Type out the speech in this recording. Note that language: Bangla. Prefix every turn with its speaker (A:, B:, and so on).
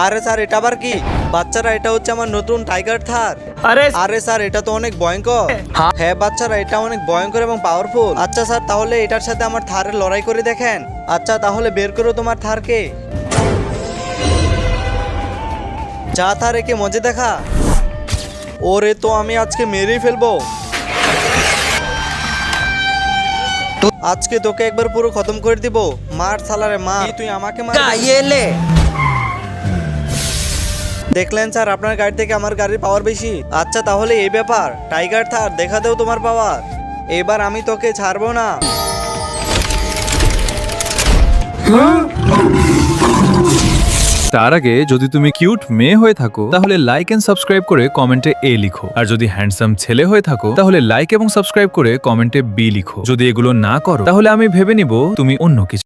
A: আরে স্যার, এটা আবার কি? বাচ্চারা, এটা হচ্ছে আমার নতুন টাইগার থার। আরে স্যার, এটা তো অনেক ভয়ঙ্কর। হ্যাঁ বাচ্চারা, এটা অনেক ভয়ঙ্কর এবং পাওয়ারফুল। আচ্ছা স্যার, তাহলে এটার সাথে আমার থারের লড়াই করে দেখেন। আচ্ছা তাহলে বের করো তোমার থারকে। যা থার, একে মজা দেখা। ওরে, তো আমি আজকে মেরেই ফেলবো। আজকে তোকে একবার পুরো খতম করে দিব। মার সালারে মার। তুই আমাকে মার। দেখলেন স্যার, আপনার গাড়ি থেকে আমার গাড়ির পাওয়ার বেশি। আচ্ছা তাহলে এই ব্যাপার। টাইগার থার, দেখা দেও তোমার পাওয়ার। এবার আমি তোকে ছাড়বো না।
B: তার আগে যদি তুমি কিউট মেয়ে হয়ে থাকো তাহলে লাইক এন্ড সাবস্ক্রাইব করে কমেন্টে এ লিখো, আর যদি হ্যান্ডসাম ছেলে হয়ে থাকো তাহলে লাইক এবং সাবস্ক্রাইব করে কমেন্টে বি লিখো। যদি এগুলো না করো তাহলে আমি ভেবে নিব তুমি অন্য কিছু।